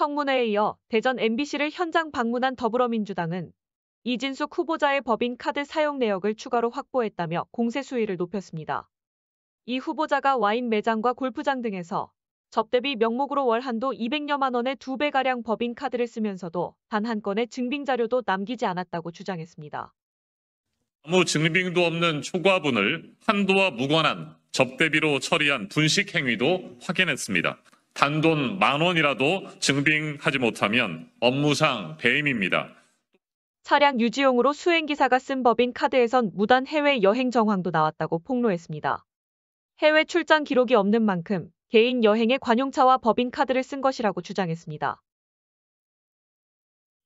청문회에 이어 대전 MBC를 현장 방문한 더불어민주당은 이진숙 후보자의 법인카드 사용 내역을 추가로 확보했다며 공세 수위를 높였습니다. 이 후보자가 와인 매장과 골프장 등에서 접대비 명목으로 월 한도 200여만 원의 2배가량 법인카드를 쓰면서도 단 한 건의 증빙자료도 남기지 않았다고 주장했습니다. 아무 증빙도 없는 초과분을 한도와 무관한 접대비로 처리한 분식 행위도 확인했습니다. 단돈 10,000원이라도 증빙하지 못하면 업무상 배임입니다. 차량 유지용으로 수행기사가 쓴 법인카드에선 무단 해외 여행 정황도 나왔다고 폭로했습니다. 해외 출장 기록이 없는 만큼 개인 여행의 관용차와 법인카드를 쓴 것이라고 주장했습니다.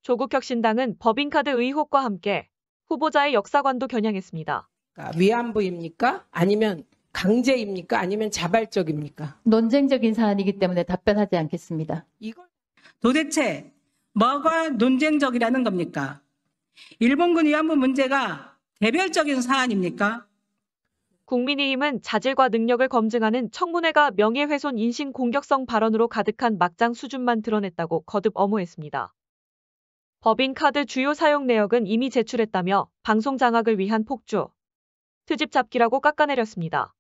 조국혁신당은 법인카드 의혹과 함께 후보자의 역사관도 겨냥했습니다. 위안부입니까? 아니면 강제입니까? 아니면 자발적입니까? 논쟁적인 사안이기 때문에 답변하지 않겠습니다. 도대체 뭐가 논쟁적이라는 겁니까? 일본군 위안부 문제가 개별적인 사안입니까? 국민의힘은 자질과 능력을 검증하는 청문회가 명예훼손 인신 공격성 발언으로 가득한 막장 수준만 드러냈다고 거듭 엄호했습니다. 법인카드 주요 사용 내역은 이미 제출했다며 방송 장악을 위한 폭주, 트집 잡기라고 깎아내렸습니다.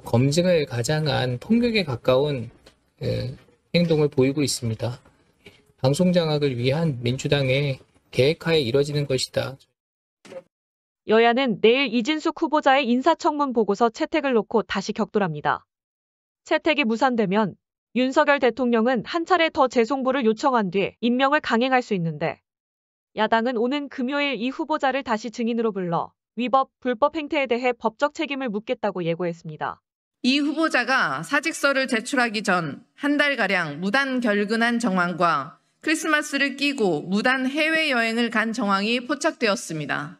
검증을 가장한 폭력에 가까운 행동을 보이고 있습니다. 방송 장악을 위한 민주당의 계획하에 이뤄지는 것이다. 여야는 내일 이진숙 후보자의 인사청문 보고서 채택을 놓고 다시 격돌합니다. 채택이 무산되면 윤석열 대통령은 한 차례 더 재송부를 요청한 뒤 임명을 강행할 수 있는데 야당은 오는 금요일 이 후보자를 다시 증인으로 불러 위법, 불법 행태에 대해 법적 책임을 묻겠다고 예고했습니다. 이 후보자가 사직서를 제출하기 전 한 달가량 무단 결근한 정황과 크리스마스를 끼고 무단 해외여행을 간 정황이 포착되었습니다.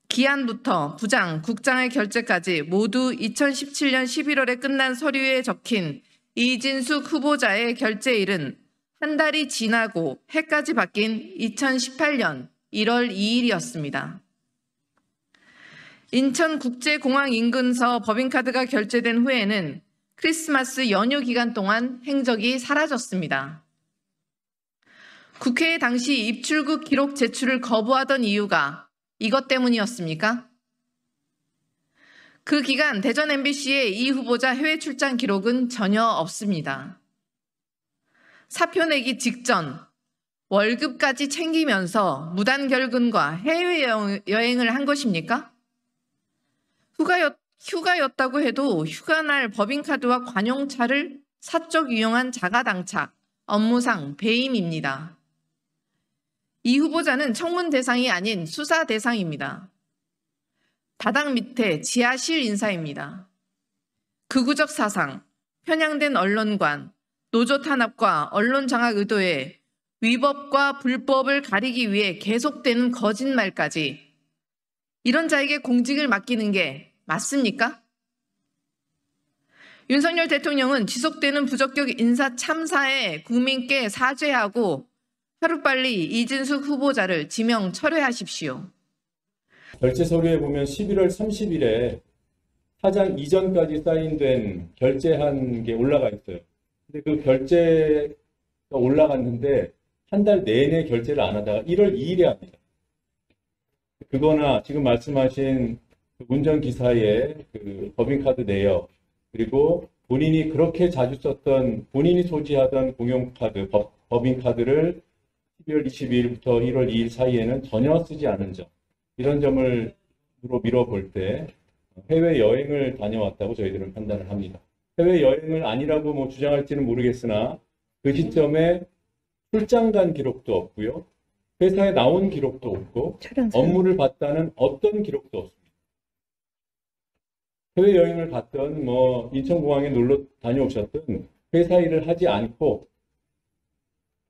기한부터 부장, 국장의 결재까지 모두 2017년 11월에 끝난 서류에 적힌 이진숙 후보자의 결재일은 한 달이 지나고 해까지 바뀐 2018년 1월 2일이었습니다. 인천국제공항 인근서 법인카드가 결제된 후에는 크리스마스 연휴 기간 동안 행적이 사라졌습니다. 국회에 당시 입출국 기록 제출을 거부하던 이유가 이것 때문이었습니까? 그 기간 대전 MBC의 이 후보자 해외 출장 기록은 전혀 없습니다. 사표 내기 직전 월급까지 챙기면서 무단 결근과 해외여행을 한 것입니까? 휴가였다고 해도 휴가날 법인카드와 관용차를 사적 이용한 자가당착, 업무상 배임입니다. 이 후보자는 청문 대상이 아닌 수사 대상입니다. 바닥 밑에 지하실 인사입니다. 극우적 사상, 편향된 언론관, 노조 탄압과 언론 장악 의도에 위법과 불법을 가리기 위해 계속되는 거짓말까지 이런 자에게 공직을 맡기는 게 맞습니까? 윤석열 대통령은 지속되는 부적격 인사 참사에 국민께 사죄하고 하루빨리 이진숙 후보자를 지명 철회하십시오. 결제 서류에 보면 11월 30일에 사장 이전까지 사인된 결제한 게 올라가 있어요. 근데 그 결제가 올라갔는데 한 달 내내 결제를 안 하다가 1월 2일에 합니다. 그거나 지금 말씀하신 운전기사의 그 법인카드 내역, 그리고 본인이 그렇게 자주 썼던, 본인이 소지하던 공용카드, 법인카드를 12월 22일부터 1월 2일 사이에는 전혀 쓰지 않은 점, 이런 점을 밀어볼 때 해외여행을 다녀왔다고 저희들은 판단을 합니다. 해외여행을 아니라고 주장할지는 모르겠으나 그 시점에 출장 간 기록도 없고요. 회사에 나온 기록도 없고 업무를 봤다는 어떤 기록도 없습니다. 해외여행을 갔던 인천공항에 놀러 다녀오셨던 회사 일을 하지 않고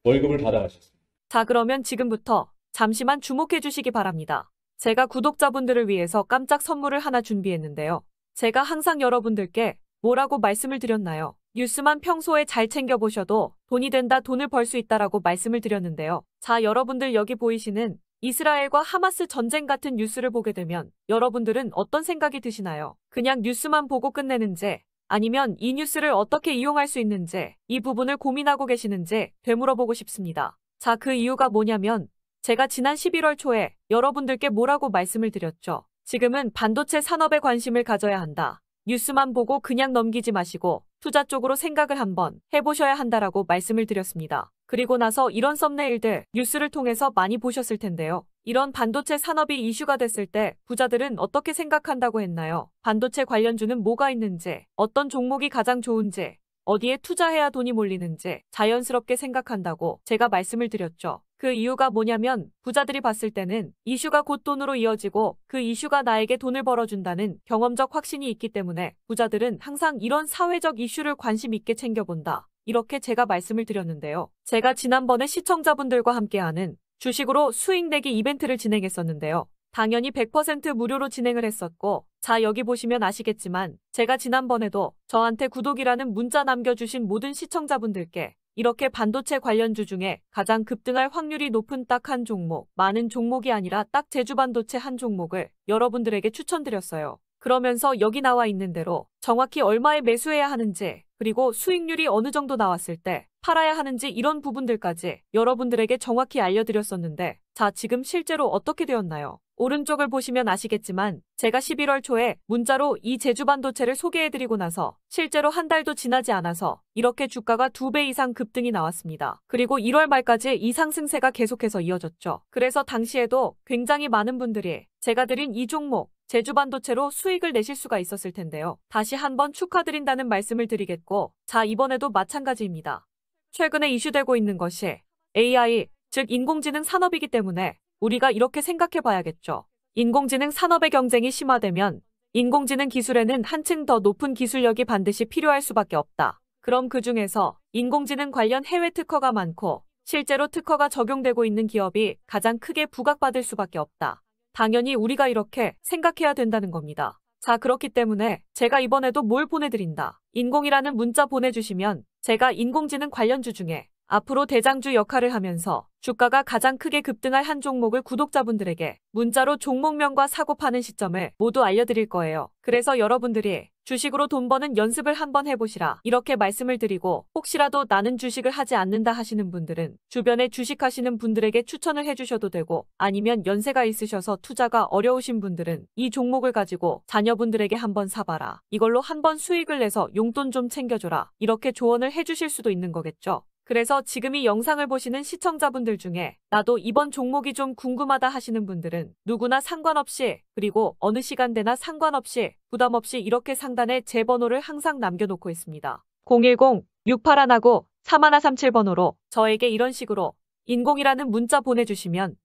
월급을 받아가셨습니다. 자, 그러면 지금부터 잠시만 주목해 주시기 바랍니다. 제가 구독자분들을 위해서 깜짝 선물을 하나 준비했는데요. 제가 항상 여러분들께 뭐라고 말씀을 드렸나요? 뉴스만 평소에 잘 챙겨보셔도 돈이 된다, 돈을 벌 수 있다라고 말씀을 드렸는데요. 자, 여러분들 여기 보이시는 이스라엘과 하마스 전쟁 같은 뉴스를 보게 되면 여러분들은 어떤 생각이 드시나요? 그냥 뉴스만 보고 끝내는지 아니면 이 뉴스를 어떻게 이용할 수 있는지 이 부분을 고민하고 계시는지 되물어보고 싶습니다. 자, 그 이유가 뭐냐면 제가 지난 11월 초에 여러분들께 뭐라고 말씀을 드렸죠. 지금은 반도체 산업에 관심을 가져야 한다. 뉴스만 보고 그냥 넘기지 마시고 투자 쪽으로 생각을 한번 해보셔야 한다라고 말씀을 드렸습니다. 그리고 나서 이런 썸네일들 뉴스를 통해서 많이 보셨을 텐데요. 이런 반도체 산업이 이슈가 됐을 때 부자들은 어떻게 생각한다고 했나요? 반도체 관련주는 뭐가 있는지, 어떤 종목이 가장 좋은지, 어디에 투자해야 돈이 몰리는지 자연스럽게 생각한다고 제가 말씀을 드렸죠. 그 이유가 뭐냐면 부자들이 봤을 때는 이슈가 곧 돈으로 이어지고 그 이슈가 나에게 돈을 벌어준다는 경험적 확신이 있기 때문에 부자들은 항상 이런 사회적 이슈를 관심 있게 챙겨본다. 이렇게 제가 말씀을 드렸는데요. 제가 지난번에 시청자분들과 함께하는 주식으로 수익 내기 이벤트를 진행했었는데요. 당연히 100% 무료로 진행을 했었고, 자, 여기 보시면 아시겠지만 제가 지난번에도 저한테 구독이라는 문자 남겨주신 모든 시청자분들께 이렇게 반도체 관련주 중에 가장 급등할 확률이 높은 딱 한 종목, 많은 종목이 아니라 딱 제주반도체 한 종목을 여러분들에게 추천드렸어요. 그러면서 여기 나와 있는 대로 정확히 얼마에 매수해야 하는지, 그리고 수익률이 어느 정도 나왔을 때 팔아야 하는지 이런 부분들까지 여러분들에게 정확히 알려드렸었는데, 자, 지금 실제로 어떻게 되었나요? 오른쪽을 보시면 아시겠지만 제가 11월 초에 문자로 이 제주반도체를 소개해드리고 나서 실제로 한 달도 지나지 않아서 이렇게 주가가 2배 이상 급등이 나왔습니다. 그리고 1월 말까지 이 상승세가 계속해서 이어졌죠. 그래서 당시에도 굉장히 많은 분들이 제가 드린 이 종목 제주반도체로 수익을 내실 수가 있었을 텐데요. 다시 한번 축하드린다는 말씀을 드리겠고, 자, 이번에도 마찬가지입니다. 최근에 이슈되고 있는 것이 AI, 즉 인공지능 산업이기 때문에 우리가 이렇게 생각해 봐야겠죠. 인공지능 산업의 경쟁이 심화되면 인공지능 기술에는 한층 더 높은 기술력이 반드시 필요할 수밖에 없다. 그럼 그 중에서 인공지능 관련 해외 특허가 많고 실제로 특허가 적용되고 있는 기업이 가장 크게 부각받을 수밖에 없다. 당연히 우리가 이렇게 생각해야 된다는 겁니다. 자, 그렇기 때문에 제가 이번에도 뭘 보내드린다. 인공이라는 문자 보내주시면 제가 인공지능 관련주 중에 앞으로 대장주 역할을 하면서 주가가 가장 크게 급등할 한 종목을 구독자분들에게 문자로 종목명과 사고 파는 시점을 모두 알려드릴 거예요. 그래서 여러분들이 주식으로 돈 버는 연습을 한번 해보시라. 이렇게 말씀을 드리고, 혹시라도 나는 주식을 하지 않는다 하시는 분들은 주변에 주식하시는 분들에게 추천을 해주셔도 되고, 아니면 연세가 있으셔서 투자가 어려우신 분들은 이 종목을 가지고 자녀분들에게 한번 사봐라. 이걸로 한번 수익을 내서 용돈 좀 챙겨줘라. 이렇게 조언을 해주실 수도 있는 거겠죠. 그래서 지금 이 영상을 보시는 시청자분들 중에 나도 이번 종목이 좀 궁금하다 하시는 분들은 누구나 상관없이, 그리고 어느 시간대나 상관없이 부담 없이 이렇게 상단에 제 번호를 항상 남겨놓고 있습니다. 010-6819-3137번호로 저에게 이런 식으로 인공이라는 문자 보내주시면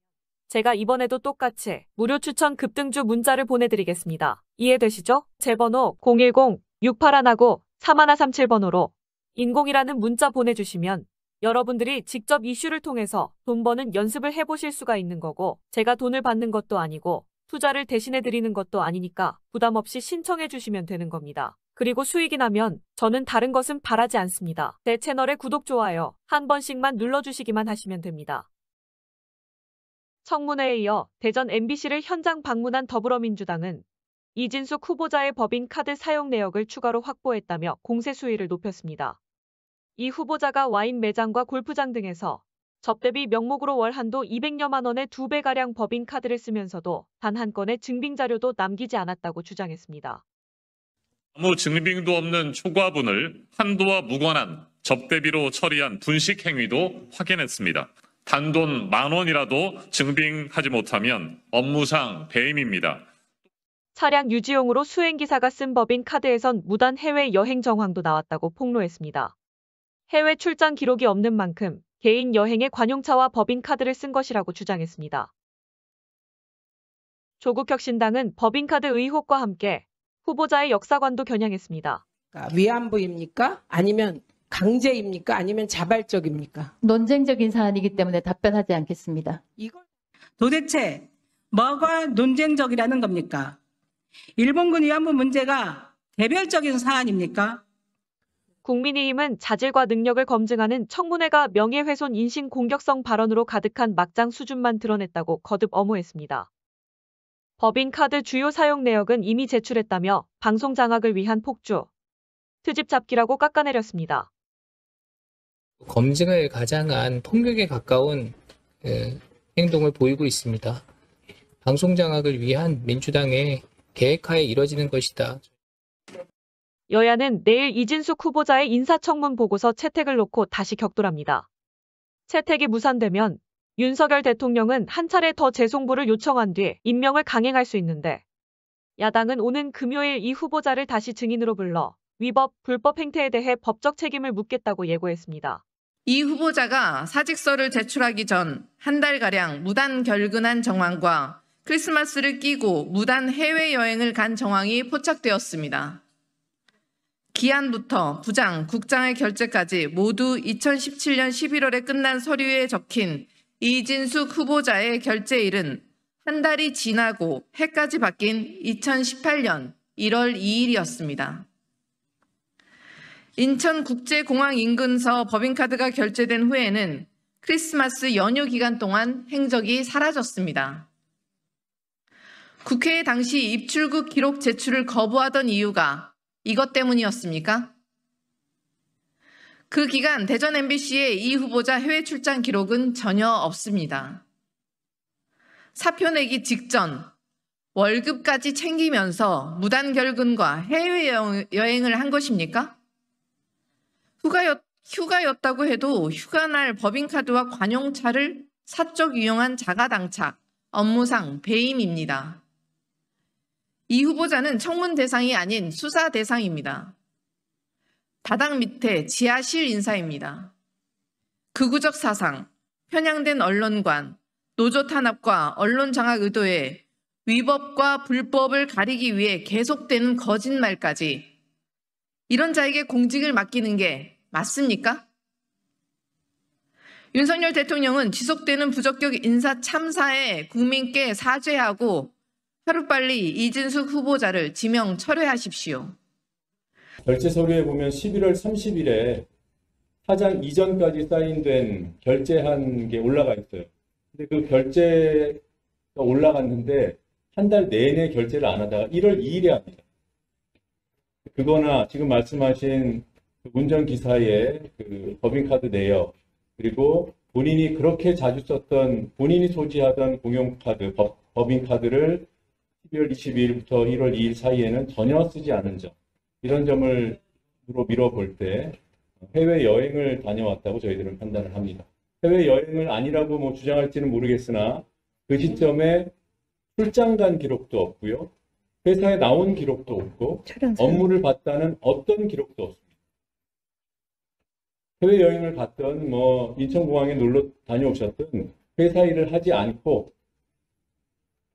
제가 이번에도 똑같이 무료 추천 급등주 문자를 보내드리겠습니다. 이해되시죠? 제 번호 010-6819-3137번호로 인공이라는 문자 보내주시면 여러분들이 직접 이슈를 통해서 돈 버는 연습을 해보실 수가 있는 거고, 제가 돈을 받는 것도 아니고 투자를 대신해 드리는 것도 아니니까 부담 없이 신청해 주시면 되는 겁니다. 그리고 수익이 나면 저는 다른 것은 바라지 않습니다. 제 채널에 구독, 좋아요 한 번씩만 눌러주시기만 하시면 됩니다. 청문회에 이어 대전 MBC를 현장 방문한 더불어민주당은 이진숙 후보자의 법인카드 사용 내역을 추가로 확보했다며 공세 수위를 높였습니다. 이 후보자가 와인 매장과 골프장 등에서 접대비 명목으로 월 한도 200여만 원의 2배가량 법인카드를 쓰면서도 단 한 건의 증빙 자료도 남기지 않았다고 주장했습니다. 아무 증빙도 없는 초과분을 한도와 무관한 접대비로 처리한 분식 행위도 확인했습니다. 단돈 10,000원이라도 증빙하지 못하면 업무상 배임입니다. 차량 유지용으로 수행기사가 쓴 법인카드에선 무단 해외 여행 정황도 나왔다고 폭로했습니다. 해외 출장 기록이 없는 만큼 개인 여행에 관용차와 법인카드를 쓴 것이라고 주장했습니다. 조국혁신당은 법인카드 의혹과 함께 후보자의 역사관도 겨냥했습니다. 위안부입니까? 아니면 강제입니까? 아니면 자발적입니까? 논쟁적인 사안이기 때문에 답변하지 않겠습니다. 도대체 뭐가 논쟁적이라는 겁니까? 일본군 위안부 문제가 개별적인 사안입니까? 국민의힘은 자질과 능력을 검증하는 청문회가 명예훼손 인신 공격성 발언으로 가득한 막장 수준만 드러냈다고 거듭 엄호했습니다. 법인카드 주요 사용 내역은 이미 제출했다며 방송 장악을 위한 폭주, 트집 잡기라고 깎아내렸습니다. 검증을 가장한 폭력에 가까운 행동을 보이고 있습니다. 방송 장악을 위한 민주당의 계획하에 이뤄지는 것이다. 여야는 내일 이진숙 후보자의 인사청문 보고서 채택을 놓고 다시 격돌합니다. 채택이 무산되면 윤석열 대통령은 한 차례 더 재송부를 요청한 뒤 임명을 강행할 수 있는데 야당은 오는 금요일 이 후보자를 다시 증인으로 불러 위법, 불법 행태에 대해 법적 책임을 묻겠다고 예고했습니다. 이 후보자가 사직서를 제출하기 전 한 달가량 무단 결근한 정황과 크리스마스를 끼고 무단 해외여행을 간 정황이 포착되었습니다. 기한부터 부장, 국장의 결재까지 모두 2017년 11월에 끝난 서류에 적힌 이진숙 후보자의 결재일은 한 달이 지나고 해까지 바뀐 2018년 1월 2일이었습니다. 인천국제공항 인근서 법인카드가 결제된 후에는 크리스마스 연휴 기간 동안 행적이 사라졌습니다. 국회에 당시 입출국 기록 제출을 거부하던 이유가 이것 때문이었습니까? 그 기간 대전 MBC의 이 후보자 해외 출장 기록은 전혀 없습니다. 사표 내기 직전 월급까지 챙기면서 무단 결근과 해외여행을 한 것입니까? 휴가였다고 해도 휴가날 법인카드와 관용차를 사적 이용한 자가당착, 업무상 배임입니다. 이 후보자는 청문 대상이 아닌 수사 대상입니다. 바닥 밑에 지하실 인사입니다. 극우적 사상, 편향된 언론관, 노조 탄압과 언론 장악 의도에 위법과 불법을 가리기 위해 계속되는 거짓말까지 이런 자에게 공직을 맡기는 게 맞습니까? 윤석열 대통령은 지속되는 부적격 인사 참사에 국민께 사죄하고 하루빨리 이진숙 후보자를 지명 철회하십시오. 결제 서류에 보면 11월 30일에 사장 이전까지 사인된 결제한 게 올라가 있어요. 근데 그 결제가 올라갔는데 한 달 내내 결제를 안 하다가 1월 2일에 합니다. 그거나 지금 말씀하신 운전기사의 그 법인카드 내역, 그리고 본인이 그렇게 자주 썼던, 본인이 소지하던 공용카드, 법인카드를 12월 22일부터 1월 2일 사이에는 전혀 쓰지 않은 점, 이런 점을 밀어볼 때 해외여행을 다녀왔다고 저희들은 판단을 합니다. 해외여행을 아니라고 뭐 주장할지는 모르겠으나 그 시점에 출장 간 기록도 없고요. 회사에 나온 기록도 없고 업무를 봤다는 어떤 기록도 없습니다. 해외여행을 갔던 뭐 인천공항에 놀러 다녀오셨던 회사 일을 하지 않고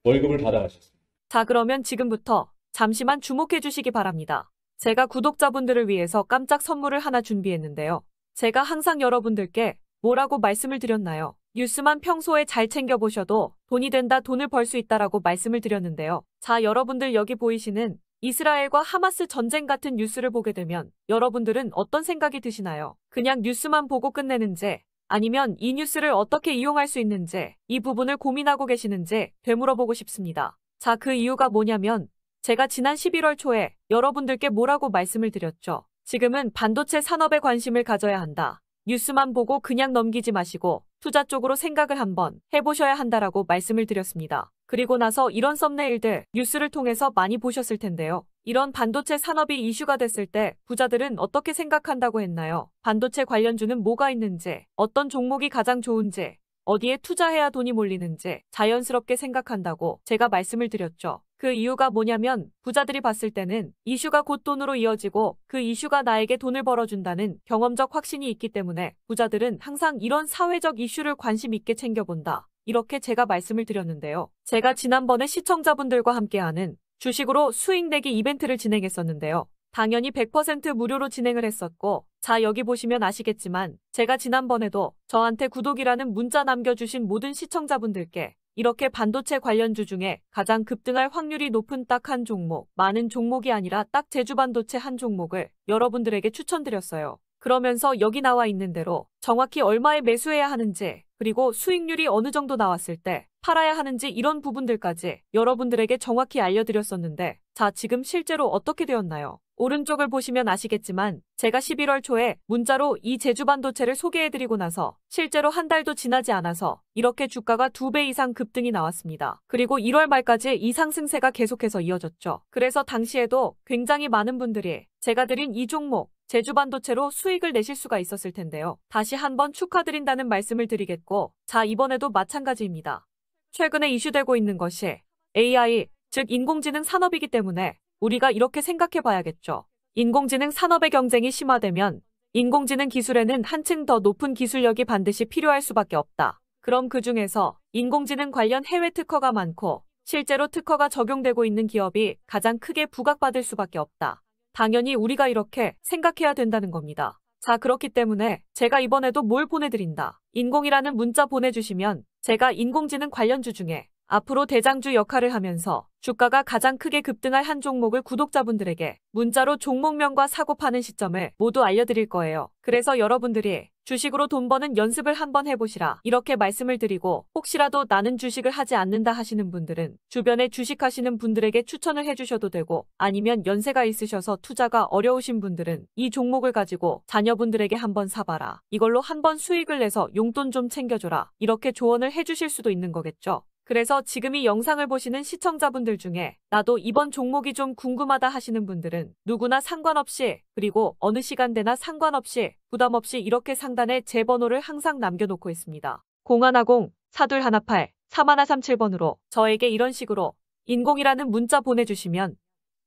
월급을 받아가셨습니다. 자, 그러면 지금부터 잠시만 주목해 주시기 바랍니다. 제가 구독자분들을 위해서 깜짝 선물을 하나 준비했는데요. 제가 항상 여러분들께 뭐라고 말씀을 드렸나요? 뉴스만 평소에 잘 챙겨보셔도 돈이 된다, 돈을 벌 수 있다라고 말씀을 드렸는데요. 자, 여러분들 여기 보이시는 이스라엘과 하마스 전쟁 같은 뉴스를 보게 되면 여러분들은 어떤 생각이 드시나요? 그냥 뉴스만 보고 끝내는지, 아니면 이 뉴스를 어떻게 이용할 수 있는지, 이 부분을 고민하고 계시는지 되물어보고 싶습니다. 자, 그 이유가 뭐냐면 제가 지난 11월 초에 여러분들께 뭐라고 말씀을 드렸죠. 지금은 반도체 산업에 관심을 가져야 한다. 뉴스만 보고 그냥 넘기지 마시고 투자 쪽으로 생각을 한번 해보셔야 한다라고 말씀을 드렸습니다. 그리고 나서 이런 썸네일들 뉴스를 통해서 많이 보셨을 텐데요. 이런 반도체 산업이 이슈가 됐을 때 부자들은 어떻게 생각한다고 했나요? 반도체 관련주는 뭐가 있는지, 어떤 종목이 가장 좋은지, 어디에 투자해야 돈이 몰리는지 자연스럽게 생각한다고 제가 말씀을 드렸죠. 그 이유가 뭐냐면 부자들이 봤을 때는 이슈가 곧 돈으로 이어지고 그 이슈가 나에게 돈을 벌어준다는 경험적 확신이 있기 때문에 부자들은 항상 이런 사회적 이슈를 관심 있게 챙겨본다. 이렇게 제가 말씀을 드렸는데요. 제가 지난번에 시청자분들과 함께하는 주식으로 수익 내기 이벤트를 진행했었는데요. 당연히 100% 무료로 진행을 했었고, 자, 여기 보시면 아시겠지만 제가 지난번에도 저한테 구독이라는 문자 남겨주신 모든 시청자분들께 이렇게 반도체 관련주 중에 가장 급등할 확률이 높은 딱 한 종목, 많은 종목이 아니라 딱 제주반도체 한 종목을 여러분들에게 추천드렸어요. 그러면서 여기 나와 있는 대로 정확히 얼마에 매수해야 하는지, 그리고 수익률이 어느 정도 나왔을 때 팔아야 하는지 이런 부분들까지 여러분들에게 정확히 알려드렸었는데, 자, 지금 실제로 어떻게 되었나요? 오른쪽을 보시면 아시겠지만 제가 11월 초에 문자로 이 제주반도체를 소개해드리고 나서 실제로 한 달도 지나지 않아서 이렇게 주가가 2배 이상 급등이 나왔습니다. 그리고 1월 말까지 이 상승세가 계속해서 이어졌죠. 그래서 당시에도 굉장히 많은 분들이 제가 드린 이 종목 제주반도체로 수익을 내실 수가 있었을 텐데요. 다시 한번 축하드린다는 말씀을 드리겠고, 자, 이번에도 마찬가지입니다. 최근에 이슈되고 있는 것이 AI, 즉 인공지능 산업이기 때문에 우리가 이렇게 생각해 봐야겠죠. 인공지능 산업의 경쟁이 심화되면 인공지능 기술에는 한층 더 높은 기술력이 반드시 필요할 수밖에 없다. 그럼 그 중에서 인공지능 관련 해외 특허가 많고 실제로 특허가 적용되고 있는 기업이 가장 크게 부각받을 수밖에 없다. 당연히 우리가 이렇게 생각해야 된다는 겁니다. 자, 그렇기 때문에 제가 이번에도 뭘 보내드린다. 인공이라는 문자 보내주시면 제가 인공지능 관련주 중에 앞으로 대장주 역할을 하면서 주가가 가장 크게 급등할 한 종목을 구독자분들에게 문자로 종목명과 사고 파는 시점을 모두 알려드릴 거예요. 그래서 여러분들이 주식으로 돈 버는 연습을 한번 해보시라 이렇게 말씀을 드리고, 혹시라도 나는 주식을 하지 않는다 하시는 분들은 주변에 주식하시는 분들에게 추천을 해주셔도 되고, 아니면 연세가 있으셔서 투자가 어려우신 분들은 이 종목을 가지고 자녀분들에게 한번 사봐라, 이걸로 한번 수익을 내서 용돈 좀 챙겨줘라, 이렇게 조언을 해주실 수도 있는 거겠죠. 그래서 지금 이 영상을 보시는 시청자분들 중에 나도 이번 종목이 좀 궁금하다 하시는 분들은 누구나 상관없이, 그리고 어느 시간대나 상관없이 부담 없이 이렇게 상단에 제 번호를 항상 남겨놓고 있습니다. 0110-4218-3137번으로 저에게 이런 식으로 인공이라는 문자 보내주시면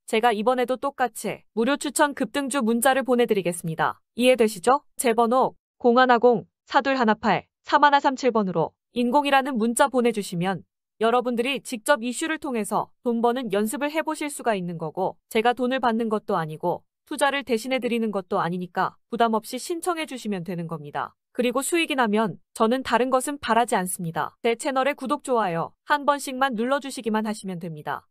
제가 이번에도 똑같이 무료 추천 급등주 문자를 보내드리겠습니다. 이해되시죠? 제 번호 0110-4218-3137번으로 인공이라는 문자 보내주시면 여러분들이 직접 이슈를 통해서 돈 버는 연습을 해보실 수가 있는 거고, 제가 돈을 받는 것도 아니고 투자를 대신해 드리는 것도 아니니까 부담 없이 신청해 주시면 되는 겁니다. 그리고 수익이 나면 저는 다른 것은 바라지 않습니다. 제 채널의 구독, 좋아요 한 번씩만 눌러주시기만 하시면 됩니다.